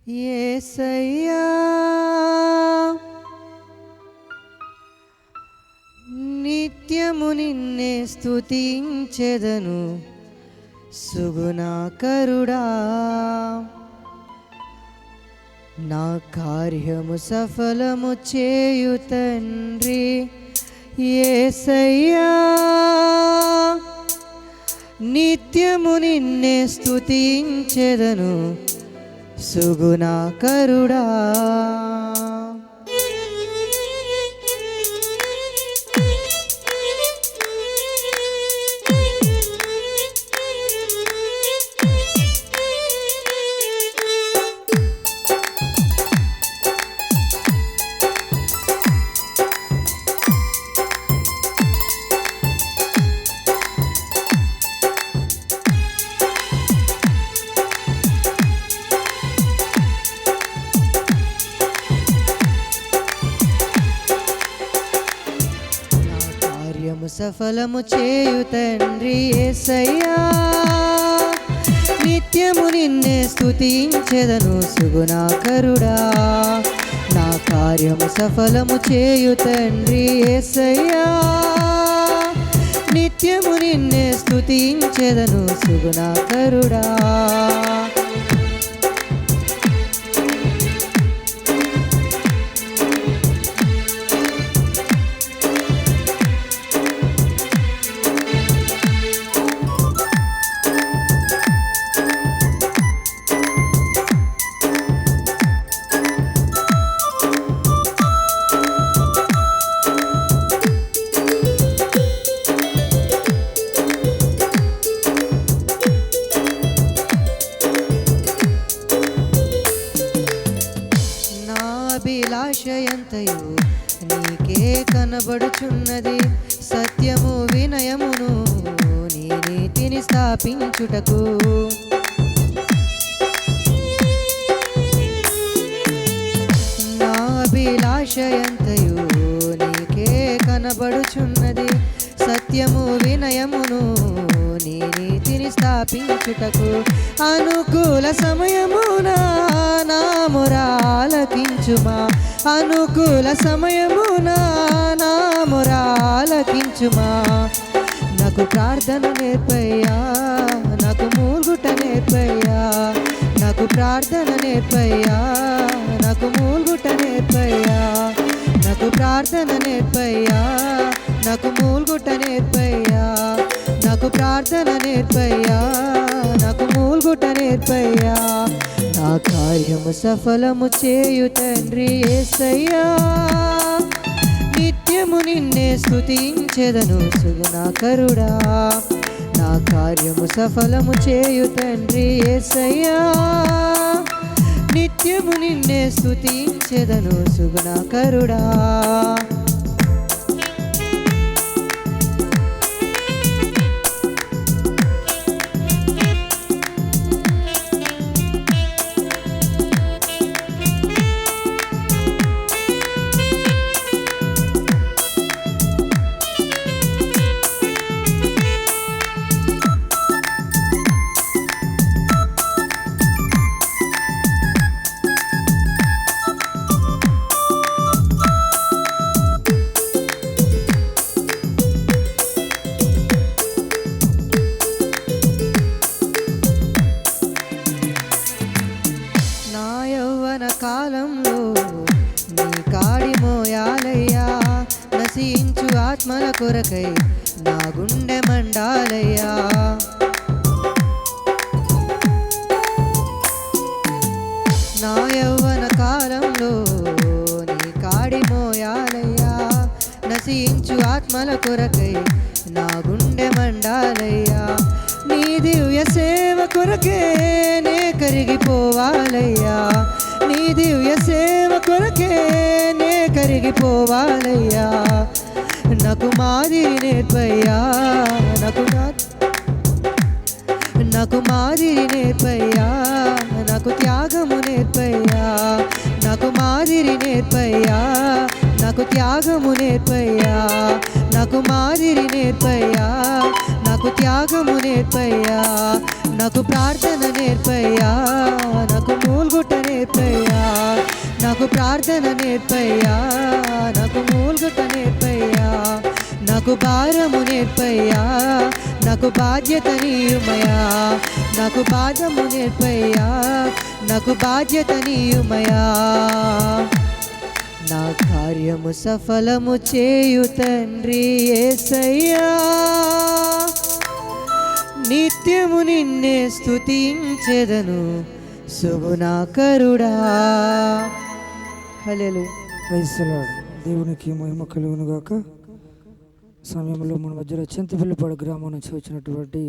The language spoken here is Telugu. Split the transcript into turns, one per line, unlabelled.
యేసయ్యా నిత్యము నిన్నే స్తుతించెదను సుగుణాకరుడా నా కార్యము సఫలము చేయు తండ్రి యేసయ్యా నిత్యము నిన్నే స్తుతించెదను సుగుణాకరుడా సఫలము చేయు తండ్రి యేసయ్యా నిత్యము నిన్నే స్తుతించెదను సుగుణాకరుడా నా కార్యము సఫలము చేయు తండ్రి యేసయ్యా నిత్యము నిన్నే స్తుతించెదను సుగుణాకరుడా అభిలాషయంతయు నీకే కనబడుచున్నది సత్యము వినయమును నీ నీతిని స్థాపించుటకు నా అభిలాషయంతయు నీకే కనబడుచున్నది సత్యము వినయమును నీ నీతిని స్థాపించుటకు అనుకూల సమయమున నా మొరాలకించుమా అనుకూల సమయమున నా మొరాలకించుమా నాకు ప్రార్థన నేర్పయ్యా నాకు మూల్గుట నేర్పయ్యా నాకు ప్రార్థన నేర్పయ్యా నాకు మూల్గుట నేర్పయ్యా నాకు ప్రార్థన నేర్పయ్యా నాకు మూల్గుట నేర్పయ్యా నాకు ప్రార్థన నేర్పయ్యా నాకు మూల్గుట నేర్పయ్యా నా కార్యము సఫలము చేయు తండ్రి యేసయ్యా నిత్యము నిన్నే స్తుతించెదను సుగుణాకరుడా నా కార్యము సఫలము చేయు తండ్రి యేసయ్యా నిత్యము నిన్నే స్తుతించెదను సుగుణాకరుడా కాలంలో నీ కాడి మోయాలయ్యా నశించు ఆత్మల కొరకై నా గుండె మండాలయ్యా నా యవ్వన కాలంలో నీ కాడి మోయాలయ్యా నశించు ఆత్మల కొరకై నా గుండె మండాలయ్యా నీ దివ్య సేవ కొరకే నే కరిగిపోవాలయ్యా నీ దివ్య సేవ కొరకే నే కరిగిపోవాలయ్యా నాకు మాదిరి నేర్పయ్యా నాకు మాదిరి నేర్పయ్యా నాకు త్యాగము నేర్పయ్యా నాకు మాదిరి నేర్పయ్యా నాకు త్యాగము నేర్పయ్యా నాకు మాదిరి నేర్పయ్యా నాకు త్యాగము నేర్పయ్యా నాకు ప్రార్థన నేర్పయ్యా నాకు మూల్గుట నేర్పయ్యా నాకు ప్రార్థన నేర్పయ్యా, నాకు మూల్గత నేర్పయ్యా, నాకు భారము నేర్పయ్యా, నాకు బాధ్యత నీయుమయా, నాకు బాధము నేర్పయ్యా, నాకు బాధ్యత నీయుమయా. నా కార్యము సఫలము చేయు తండ్రి యేసయ్యా, నిత్యము నిన్నే స్తుతించెదను శుభనాకరుడా. హల్లెలూయా.
Praise the lord. దేవునికి మహిమ కలుగును గాక. సమయంలో మన మధ్యలో చింతపిల్లిపాడు గ్రామం నుంచి వచ్చినటువంటి